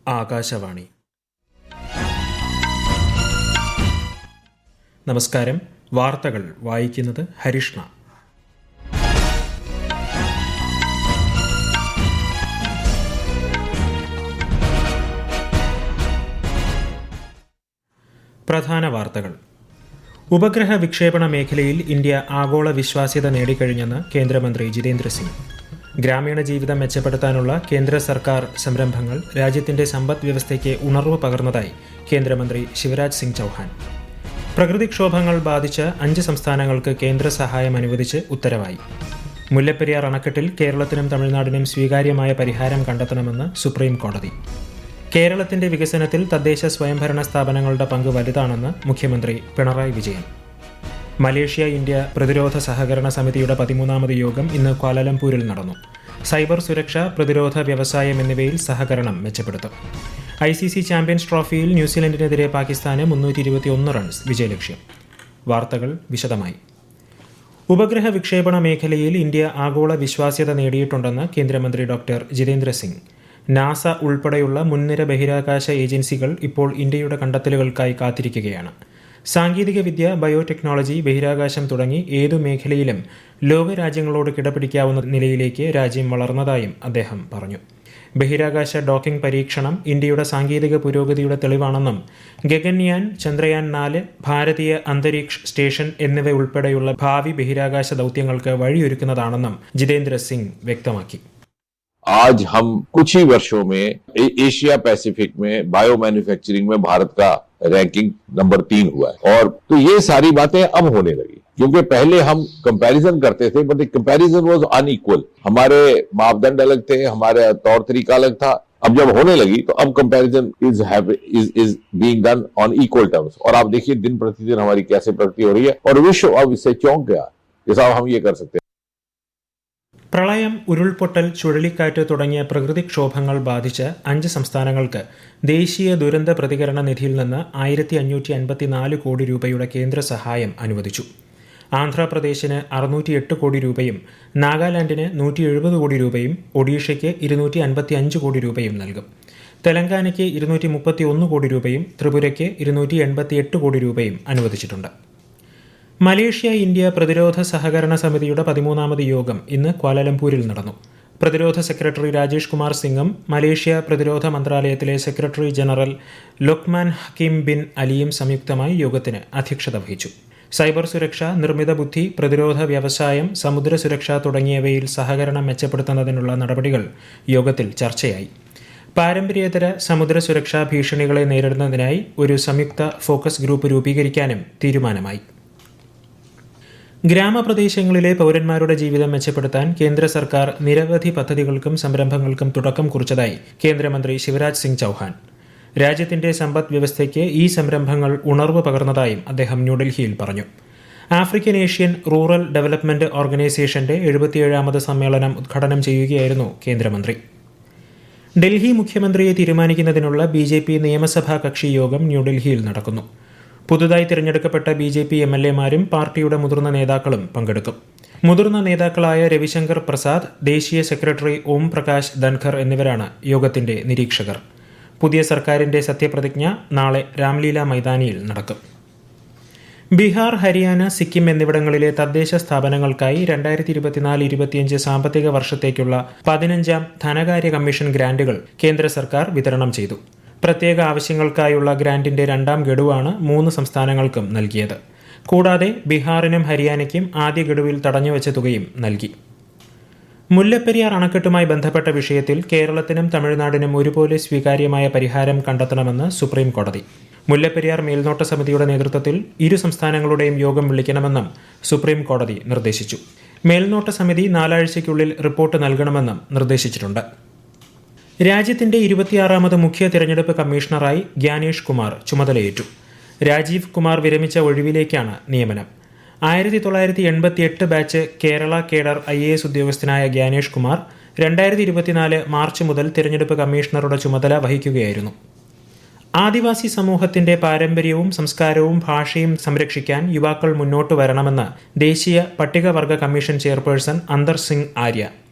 ആകാശവാണി. നമസ്കാരം. വാർത്തകൾ വായിക്കുന്നത് ഹരിഷ്ണ. പ്രധാന വാർത്തകൾ. ഉപഗ്രഹ വിക്ഷേപണ മേഖലയിൽ ഇന്ത്യ ആഗോള വിശ്വാസ്യത നേടിക്കഴിഞ്ഞെന്ന് കേന്ദ്രമന്ത്രി ജിതേന്ദ്ര സിംഗ്. ഗ്രാമീണ ജീവിതം മെച്ചപ്പെടുത്താനുള്ള കേന്ദ്ര സർക്കാർ സംരംഭങ്ങൾ രാജ്യത്തിന്റെ സമ്പദ് വ്യവസ്ഥയ്ക്ക് ഉണർവ് പകർന്നതായി കേന്ദ്രമന്ത്രി ശിവരാജ് സിംഗ് ചൌഹാൻ. പ്രകൃതിക്ഷോഭങ്ങൾ ബാധിച്ച 5 സംസ്ഥാനങ്ങൾക്ക് കേന്ദ്ര സഹായം അനുവദിച്ച് ഉത്തരവായി. മുല്ലപ്പെരിയാർ അണക്കെട്ടിൽ കേരളത്തിനും തമിഴ്നാടിനും സ്വീകാര്യമായ പരിഹാരം കണ്ടെത്തണമെന്ന് സുപ്രീം കോടതി. കേരളത്തിന്റെ വികസനത്തിൽ തദ്ദേശ സ്വയംഭരണ സ്ഥാപനങ്ങളുടെ പങ്ക് വലുതാണെന്ന് മുഖ്യമന്ത്രി പിണറായി വിജയൻ. മലേഷ്യ ഇന്ത്യ പ്രതിരോധ സഹകരണ സമിതിയുടെ 13ാമത് യോഗം ഇന്ന് ക്വാലലംപൂരിൽ നടന്നു. സൈബർ സുരക്ഷ, പ്രതിരോധ വ്യവസായം എന്നിവയിൽ സഹകരണം മെച്ചപ്പെടുത്തും. ICC ചാമ്പ്യൻസ് ട്രോഫിയിൽ ന്യൂസിലൻഡിനെതിരെ പാകിസ്ഥാന് 321 റൺസ് വിജയലക്ഷ്യം. വാർത്തകൾ വിശദമായി. ഉപഗ്രഹ വിക്ഷേപണ മേഖലയിൽ ഇന്ത്യ ആഗോള വിശ്വാസ്യത നേടിയിട്ടുണ്ടെന്ന് കേന്ദ്രമന്ത്രി ഡോക്ടർ ജിതേന്ദ്ര സിംഗ്. നാസ ഉൾപ്പെടെയുള്ള മുൻനിര ബഹിരാകാശ ഏജൻസികൾ ഇപ്പോൾ ഇന്ത്യയുടെ കണ്ടെത്തലുകൾക്കായി കാത്തിരിക്കുകയാണ്. സാങ്കേതികവിദ്യ, ബയോടെക്നോളജി, ബഹിരാകാശം തുടങ്ങി ഏതു മേഖലയിലും ലോകരാജ്യങ്ങളോട് കിടപിടിക്കാവുന്ന നിലയിലേക്ക് രാജ്യം വളർന്നതായും അദ്ദേഹം പറഞ്ഞു. ബഹിരാകാശ ഡോക്കിംഗ് പരീക്ഷണം ഇന്ത്യയുടെ സാങ്കേതിക പുരോഗതിയുടെ തെളിവാണെന്നും ഗഗൻയാൻ, ചന്ദ്രയാൻ 4, ഭാരതീയ അന്തരീക്ഷ സ്റ്റേഷൻ എന്നിവ ഉൾപ്പെടെയുള്ള ഭാവി ബഹിരാകാശ ദൗത്യങ്ങൾക്ക് വഴിയൊരുക്കുന്നതാണെന്നും ജിതേന്ദ്ര സിംഗ് വ്യക്തമാക്കി. आज हम कुछ ही वर्षों में एशिया पैसिफिक में बायो मैन्युफैक्चरिंग में भारत का रैंकिंग नंबर 3 हुआ है। और तो ये सारी बातें अब होने लगी, क्योंकि पहले हम कंपैरिजन करते थे, बट कंपैरिजन वाज अनइक्वल। हमारे मापदंड अलग थे, हमारे तौर तरीका अलग था। अब जब होने लगी तो अब comparison is being done on equal terms. और आप देखिए दिन प्रतिदिन हमारी कैसे प्रगति हो रही है और विश्व अब इससे चौंक गया कि साहब हम ये कर सकते हैं. പ്രളയം, ഉരുൾപൊട്ടൽ, ചുഴലിക്കാറ്റ് തുടങ്ങിയ പ്രകൃതിക്ഷോഭങ്ങൾ ബാധിച്ച 5 സംസ്ഥാനങ്ങൾക്ക് ദേശീയ ദുരന്ത പ്രതികരണ നിധിയിൽ നിന്ന് 1554 കോടി രൂപയുടെ കേന്ദ്ര സഹായം അനുവദിച്ചു. ആന്ധ്രാപ്രദേശിന് 608 കോടി രൂപയും നാഗാലാൻഡിന് 170 കോടി രൂപയും ഒഡീഷയ്ക്ക് 255 കോടി രൂപയും നൽകും. തെലങ്കാനയ്ക്ക് 231 കോടി രൂപയും ത്രിപുരയ്ക്ക് 288 കോടി രൂപയും അനുവദിച്ചിട്ടുണ്ട്. മലേഷ്യ ഇന്ത്യ പ്രതിരോധ സഹകരണ സമിതിയുടെ 13ാമത് യോഗം ഇന്ന് ക്വാലലംപൂരിൽ നടന്നു. പ്രതിരോധ സെക്രട്ടറി രാജേഷ് കുമാർ സിംഗും മലേഷ്യ പ്രതിരോധ മന്ത്രാലയത്തിലെ സെക്രട്ടറി ജനറൽ ലൊക്മാൻ ഹക്കീം ബിൻ അലിയും സംയുക്തമായി യോഗത്തിന് അധ്യക്ഷത വഹിച്ചു. സൈബർ സുരക്ഷ, നിർമ്മിത ബുദ്ധി, പ്രതിരോധ വ്യവസായം, സമുദ്ര സുരക്ഷ തുടങ്ങിയവയിൽ സഹകരണം മെച്ചപ്പെടുത്തുന്നതിനുള്ള നടപടികൾ യോഗത്തിൽ ചർച്ചയായി. പാരമ്പര്യേതര സമുദ്ര സുരക്ഷാ ഭീഷണികളെ നേരിടുന്നതിനായി ഒരു സംയുക്ത ഫോക്കസ് ഗ്രൂപ്പ് രൂപീകരിക്കാനും തീരുമാനമായി. ഗ്രാമപ്രദേശങ്ങളിലെ പൗരന്മാരുടെ ജീവിതം മെച്ചപ്പെടുത്താൻ കേന്ദ്ര സർക്കാർ നിരവധി പദ്ധതികൾക്കും സംരംഭങ്ങൾക്കും തുടക്കം കുറിച്ചതായി കേന്ദ്രമന്ത്രി ശിവരാജ് സിംഗ് ചൌഹാൻ. രാജ്യത്തിന്റെ സമ്പദ് വ്യവസ്ഥയ്ക്ക് ഈ സംരംഭങ്ങൾ ഉണർവ് പകർന്നതായും അദ്ദേഹം ന്യൂഡൽഹിയിൽ പറഞ്ഞു. ആഫ്രിക്കൻ ഏഷ്യൻ റൂറൽ ഡെവലപ്മെന്റ് ഓർഗനൈസേഷന്റെ 77ാമത് സമ്മേളനം ഉദ്ഘാടനം ചെയ്യുകയായിരുന്നു കേന്ദ്രമന്ത്രി. ഡൽഹി മുഖ്യമന്ത്രിയെ തീരുമാനിക്കുന്നതിനുള്ള BJP നിയമസഭാ കക്ഷി യോഗം ന്യൂഡൽഹിയിൽ നടക്കുന്നു. പുതുതായി തിരഞ്ഞെടുക്കപ്പെട്ട BJP MLA-മാരും പാർട്ടിയുടെ മുതിർന്ന നേതാക്കളും പങ്കെടുക്കും. മുതിർന്ന നേതാക്കളായ രവിശങ്കർ പ്രസാദ്, ദേശീയ സെക്രട്ടറി ഓം പ്രകാശ് ധൻഖർ എന്നിവരാണ് യോഗത്തിന്റെ നിരീക്ഷകർ. പുതിയ സർക്കാരിന്റെ സത്യപ്രതിജ്ഞ നാളെ രാംലീല മൈതാനിയിൽ നടക്കും. ബീഹാർ, ഹരിയാന, സിക്കിം എന്നിവിടങ്ങളിലെ തദ്ദേശ സ്ഥാപനങ്ങൾക്കായി 2024-25 സാമ്പത്തിക വർഷത്തേക്കുള്ള 15ാം ധനകാര്യ കമ്മീഷൻ ഗ്രാന്റുകൾ കേന്ദ്ര സർക്കാർ വിതരണം ചെയ്തു. പ്രത്യേക ആവശ്യങ്ങൾക്കായുള്ള ഗ്രാന്റിന്റെ 2ാം ഗഡുവാണ് 3 സംസ്ഥാനങ്ങൾക്കും നൽകിയത്. കൂടാതെ ബീഹാറിനും ഹരിയാനയ്ക്കും ആദ്യ ഗഡുവിൽ തടഞ്ഞുവച്ച തുകയും നൽകി. മുല്ലപ്പെരിയാർ അണക്കെട്ടുമായി ബന്ധപ്പെട്ട വിഷയത്തിൽ കേരളത്തിനും തമിഴ്നാടിനും ഒരുപോലെ സ്വീകാര്യമായ പരിഹാരം കണ്ടെത്തണമെന്ന് സുപ്രീം കോടതി. മുല്ലപ്പെരിയാർ മേൽനോട്ട സമിതിയുടെ നേതൃത്വത്തിൽ 2 സംസ്ഥാനങ്ങളുടെയും യോഗം വിളിക്കണമെന്നും സുപ്രീം കോടതി നിർദ്ദേശിച്ചു. മേൽനോട്ട സമിതി 4 ആഴ്ചയ്ക്കുള്ളിൽ റിപ്പോർട്ട് നൽകണമെന്നും നിർദ്ദേശിച്ചിട്ടുണ്ട്. രാജ്യത്തിന്റെ 26ാമത് മുഖ്യ തിരഞ്ഞെടുപ്പ് കമ്മീഷണറായി ഗ്യാനേഷ് കുമാർ ചുമതലയേറ്റു. രാജീവ് കുമാർ വിരമിച്ച ഒഴിവിലേക്കാണ് നിയമനം. 1988 ബാച്ച് കേരള കേഡർ IAS ഉദ്യോഗസ്ഥനായ ഗ്യാനേഷ് കുമാർ 2024 മാർച്ച് മുതൽ തിരഞ്ഞെടുപ്പ് കമ്മീഷണറുടെ ചുമതല വഹിക്കുകയായിരുന്നു. ആദിവാസി സമൂഹത്തിന്റെ പാരമ്പര്യവും സംസ്കാരവും ഭാഷയും സംരക്ഷിക്കാൻ യുവാക്കൾ മുന്നോട്ട് വരണമെന്ന് ദേശീയ പട്ടികവർഗ കമ്മീഷൻ ചെയർപേഴ്സൺ അന്തർ സിംഗ് ആര്യ.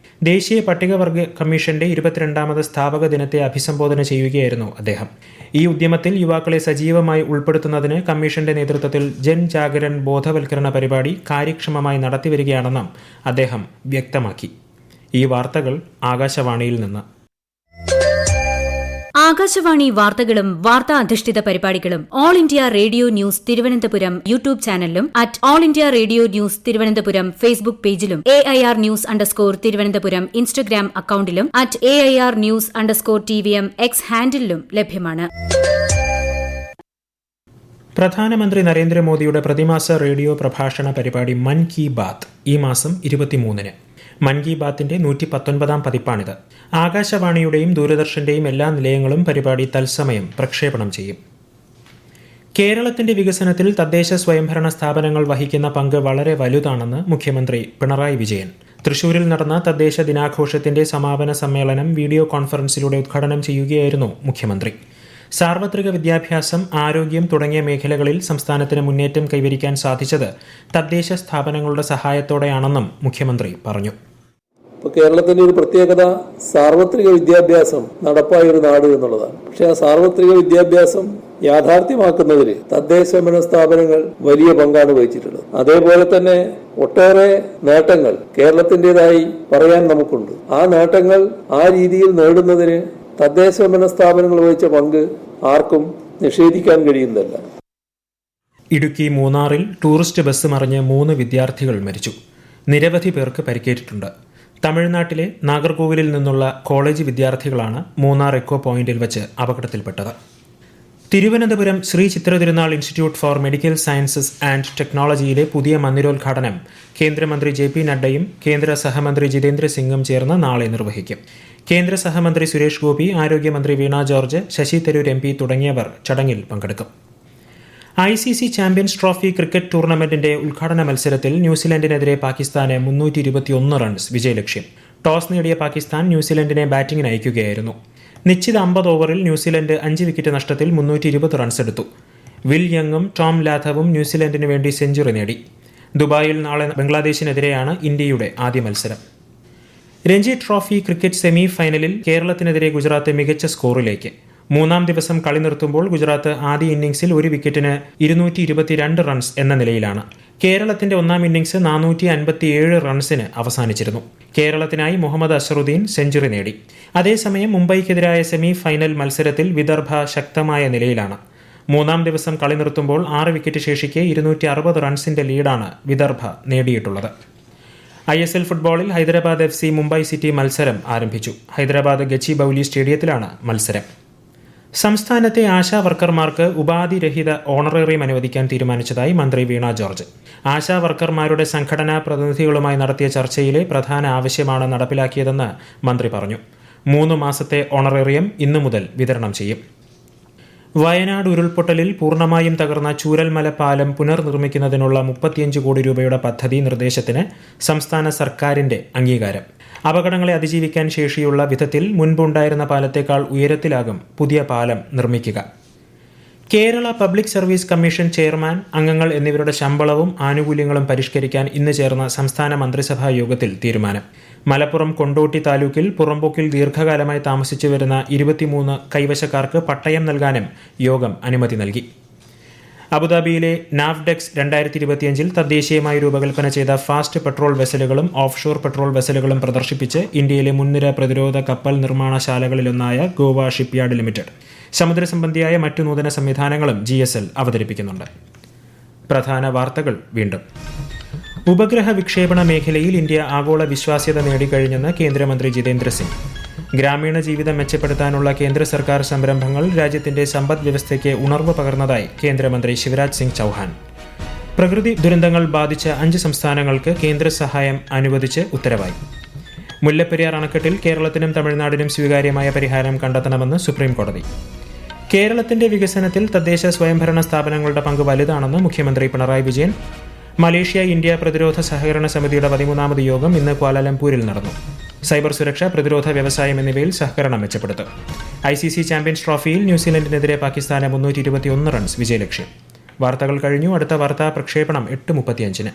ദേശീയ പട്ടികവർഗ കമ്മീഷന്റെ 22ാമത് സ്ഥാപക ദിനത്തെ അഭിസംബോധന ചെയ്യുകയായിരുന്നു അദ്ദേഹം. ഈ ഉദ്യമത്തിൽ യുവാക്കളെ സജീവമായി ഉൾപ്പെടുത്തുന്നതിന് കമ്മീഷന്റെ നേതൃത്വത്തിൽ ജൻജാഗരൺ ബോധവൽക്കരണ പരിപാടി കാര്യക്ഷമമായി നടത്തിവരികയാണെന്നും അദ്ദേഹം വ്യക്തമാക്കി. ഈ വാർത്തകൾ ആകാശവാണിയിൽ നിന്ന്. ആകാശവാണി വാർത്തകളും വാർത്താ അധിഷ്ഠിത പരിപാടികളും all India radio news Thiruvananthapuram YouTube ചാനലിലും @all India radio news Thiruvananthapuram Facebook പേജിലും AIR ന്യൂസ് _തിരുവനന്തപുരം ഇൻസ്റ്റഗ്രാം അക്കൌണ്ടിലും @AIR ന്യൂസ് _TVM X ഹാൻഡിലും ലഭ്യമാണ്. പ്രധാനമന്ത്രി നരേന്ദ്രമോദിയുടെ പ്രതിമാസ റേഡിയോ പ്രഭാഷണ പരിപാടി മൻ കി ബാത്ത് ഈ മാസം 23-ന്. മൻ കി ബാത്തിന്റെ 119ാം പതിപ്പാണിത്. ആകാശവാണിയുടെയും ദൂരദർശന്റെയും എല്ലാ നിലയങ്ങളും പരിപാടി തത്സമയം പ്രക്ഷേപണം ചെയ്യും. കേരളത്തിന്റെ വികസനത്തിൽ തദ്ദേശ സ്വയംഭരണ സ്ഥാപനങ്ങൾ വഹിക്കുന്ന പങ്ക് വളരെ വലുതാണെന്ന് മുഖ്യമന്ത്രി പിണറായി വിജയൻ. തൃശൂരിൽ നടന്ന തദ്ദേശ ദിനാഘോഷത്തിന്റെ സമാപന സമ്മേളനം വീഡിയോ കോൺഫറൻസിലൂടെ ഉദ്ഘാടനം ചെയ്യുകയായിരുന്നു മുഖ്യമന്ത്രി. സാർവത്രിക വിദ്യാഭ്യാസം, ആരോഗ്യം തുടങ്ങിയ മേഖലകളിൽ സംസ്ഥാനത്തിന് മുന്നേറ്റം കൈവരിക്കാൻ സാധിച്ചത് തദ്ദേശ സ്ഥാപനങ്ങളുടെ സഹായത്തോടെയാണെന്നും മുഖ്യമന്ത്രി പറഞ്ഞു. ഇപ്പോൾ കേരളത്തിന്റെ ഒരു പ്രത്യേകത സാർവത്രിക വിദ്യാഭ്യാസം നടപ്പായ ഒരു നാട് എന്നുള്ളതാണ്. പക്ഷെ ആ സാർവത്രിക വിദ്യാഭ്യാസം യാഥാർത്ഥ്യമാക്കുന്നതിൽ തദ്ദേശ സ്വയംഭരണ സ്ഥാപനങ്ങൾ വലിയ പങ്കാണ് വഹിച്ചിട്ടുള്ളത്. അതേപോലെ തന്നെ ഒട്ടേറെ നേട്ടങ്ങൾ കേരളത്തിൻ്റെതായി പറയാൻ നമുക്കുണ്ട്. ആ നേട്ടങ്ങൾ ആ രീതിയിൽ നേടുന്നതിന് തദ്ദേശ സ്വയംഭരണ സ്ഥാപനങ്ങൾ വഹിച്ച പങ്ക് ആർക്കും നിഷേധിക്കാൻ കഴിയുന്നതല്ല. ഇടുക്കി മൂന്നാറിൽ ടൂറിസ്റ്റ് ബസ് മറിഞ്ഞ് 3 വിദ്യാർത്ഥികൾ മരിച്ചു. നിരവധി പേർക്ക് പരിക്കേറ്റിട്ടുണ്ട്. തമിഴ്നാട്ടിലെ നാഗർകോവിലിൽ നിന്നുള്ള കോളേജ് വിദ്യാർത്ഥികളാണ് മൂന്നാർ എക്കോ പോയിന്റിൽ വച്ച് അപകടത്തിൽപ്പെട്ടത്. Thiruvananthapuram Sree Chitrathirunal institute for medical sciences and ടെക്നോളജിയിലെ പുതിയ മന്ദിരോദ്ഘാടനം കേന്ദ്രമന്ത്രി JP നഡ്ഡയും കേന്ദ്ര സഹമന്ത്രി ജിതേന്ദ്ര സിംഗും ചേർന്ന് നാളെ നിർവഹിക്കും. കേന്ദ്ര സഹമന്ത്രി സുരേഷ് ഗോപി, ആരോഗ്യമന്ത്രി വീണ ജോർജ്, ശശി തരൂർ MP തുടങ്ങിയവർ ചടങ്ങിൽ പങ്കെടുക്കും. ICC ചാമ്പ്യൻസ് ട്രോഫി ക്രിക്കറ്റ് ടൂർണമെന്റിന്റെ ഉദ്ഘാടന മത്സരത്തിൽ ന്യൂസിലൻഡിനെതിരെ പാകിസ്ഥാന് 321 റൺസ് വിജയലക്ഷ്യം. ടോസ് നേടിയ പാകിസ്ഥാൻ ന്യൂസിലൻഡിനെ ബാറ്റിംഗിന് അയക്കുകയായിരുന്നു. നിശ്ചിത 50 ഓവറിൽ ന്യൂസിലൻഡ് 5 വിക്കറ്റ് നഷ്ടത്തിൽ 320 റൺസ് എടുത്തു. വിൽ യങ്ങും ടോം ലാഥവും ന്യൂസിലൻഡിന് വേണ്ടി സെഞ്ചുറി നേടി. ദുബായിൽ നാളെ ബംഗ്ലാദേശിനെതിരെയാണ് ഇന്ത്യയുടെ ആദ്യ മത്സരം. രഞ്ജി ട്രോഫി ക്രിക്കറ്റ് സെമി ഫൈനലിൽ കേരളത്തിനെതിരെ ഗുജറാത്ത് മികച്ച സ്കോറിലേക്ക്. 3ാം ദിവസം കളി നിർത്തുമ്പോൾ ഗുജറാത്ത് ആദ്യ ഇന്നിംഗ്സിൽ 1 വിക്കറ്റിന് 222 റൺസ് എന്ന നിലയിലാണ്. കേരളത്തിന്റെ 1ാം ഇന്നിംഗ്സ് 457 റൺസിന് അവസാനിച്ചിരുന്നു. കേരളത്തിനായി മുഹമ്മദ് അസറുദ്ദീൻ സെഞ്ചുറി നേടി. അതേസമയം മുംബൈക്കെതിരായ സെമി ഫൈനൽ മത്സരത്തിൽ വിദർഭ ശക്തമായ നിലയിലാണ്. 3ാം ദിവസം കളി നിർത്തുമ്പോൾ 6 വിക്കറ്റ് ശേഷിക്കെ 260 റൺസിന്റെ ലീഡാണ് വിദർഭ നേടിയിട്ടുള്ളത്. ISL ഫുട്ബോളിൽ ഹൈദരാബാദ് FC മുംബൈ സിറ്റി മത്സരം ആരംഭിച്ചു. ഹൈദരാബാദ് ഗച്ചിബൌലി സ്റ്റേഡിയത്തിലാണ് മത്സരം. സംസ്ഥാനത്തെ ആശാ വർക്കർമാർക്ക് ഉപാധിരഹിത ഓണറേറിയം അനുവദിക്കാൻ തീരുമാനിച്ചതായി മന്ത്രി വീണ ജോർജ്. ആശാ വർക്കർമാരുടെ സംഘടനാ പ്രതിനിധികളുമായി നടത്തിയ ചർച്ചയിലെ പ്രധാന ആവശ്യമാണ് നടപ്പിലാക്കിയതെന്ന് മന്ത്രി പറഞ്ഞു. 3 മാസത്തെ ഓണറേറിയം ഇന്നു മുതൽ വിതരണം ചെയ്യും. വയനാട് ഉരുൾപൊട്ടലിൽ പൂർണ്ണമായും തകർന്ന ചൂരൽമല പാലം പുനർനിർമ്മിക്കുന്നതിനുള്ള 35 കോടി രൂപയുടെ പദ്ധതി നിർദ്ദേശത്തിന് സംസ്ഥാന സർക്കാരിന്റെ അംഗീകാരം. അപകടങ്ങളെ അതിജീവിക്കാൻ ശേഷിയുള്ള വിധത്തിൽ മുൻപുണ്ടായിരുന്ന പാലത്തേക്കാൾ ഉയരത്തിലാകും പുതിയ പാലം നിർമ്മിക്കുക. Kerala public service commission chairman, അംഗങ്ങൾ എന്നിവരുടെ ശമ്പളവും ആനുകൂല്യങ്ങളും പരിഷ്കരിക്കാൻ ഇന്ന് ചേർന്ന സംസ്ഥാന മന്ത്രിസഭാ യോഗത്തിൽ തീരുമാനം. മലപ്പുറം കൊണ്ടോട്ടി താലൂക്കിൽ പുറമ്പോക്കിൽ ദീർഘകാലമായി താമസിച്ചു വരുന്ന 23 കൈവശക്കാർക്ക് പട്ടയം നൽകാനും യോഗം അനുമതി നൽകി. അബുദാബിയിലെ നാവ്ഡെക്സ് 2025 തദ്ദേശീയമായി രൂപകൽപ്പന ചെയ്ത ഫാസ്റ്റ് പെട്രോൾ വെസലുകളും ഓഫ്ഷോർ പെട്രോൾ വെസലുകളും പ്രദർശിപ്പിച്ച് ഇന്ത്യയിലെ മുൻനിര പ്രതിരോധ കപ്പൽ നിർമ്മാണശാലകളിലൊന്നായ ഗോവ ഷിപ്പ്യാർഡ് ലിമിറ്റഡ്. സമുദ്ര സംബന്ധിയായ മറ്റു നൂതന സംവിധാനങ്ങളും GSL അവതരിപ്പിക്കുന്നുണ്ട്. പ്രധാന വാർത്തകൾ വീണ്ടും. ഉപഗ്രഹ വിക്ഷേപണ മേഖലയിൽ ഇന്ത്യ ആഗോള വിശ്വാസ്യത നേടിക്കഴിഞ്ഞെന്ന് കേന്ദ്രമന്ത്രി ജിതേന്ദ്ര സിംഗ്. ഗ്രാമീണ ജീവിതം മെച്ചപ്പെടുത്താനുള്ള കേന്ദ്ര സർക്കാർ സംരംഭങ്ങൾ രാജ്യത്തിന്റെ സമ്പദ് വ്യവസ്ഥയ്ക്ക് ഉണർവ് പകർന്നതായി കേന്ദ്രമന്ത്രി ശിവരാജ് സിംഗ് ചൌഹാൻ. പ്രകൃതി ദുരന്തങ്ങൾ ബാധിച്ച 5 സംസ്ഥാനങ്ങൾക്ക് കേന്ദ്ര സഹായം അനുവദിച്ച് ഉത്തരവായി. മുല്ലപ്പെരിയാർ അണക്കെട്ടിൽ കേരളത്തിനും തമിഴ്നാടിനും സ്വീകാര്യമായ പരിഹാരം കണ്ടെത്തണമെന്ന് സുപ്രീം കോടതി. കേരളത്തിന്റെ വികസനത്തിൽ തദ്ദേശ സ്വയംഭരണ സ്ഥാപനങ്ങളുടെ പങ്ക് വലുതാണെന്ന് മുഖ്യമന്ത്രി പിണറായി വിജയൻ. മലേഷ്യ ഇന്ത്യ പ്രതിരോധ സഹകരണ സമിതിയുടെ 13ാമത് യോഗം ഇന്ന് ക്വാലാലംപൂരിൽ നടന്നു. സൈബർ സുരക്ഷ, പ്രതിരോധ വ്യവസായം എന്നിവയിൽ സഹകരണം മെച്ചപ്പെടുത്തും. ICC ചാമ്പ്യൻസ് ട്രോഫിയിൽ ന്യൂസിലൻഡിനെതിരെ പാകിസ്ഥാന് 321 റൺസ് വിജയലക്ഷ്യം. വാർത്തകൾ കഴിഞ്ഞു. അടുത്ത വാർത്താ പ്രക്ഷേപണം 8:35.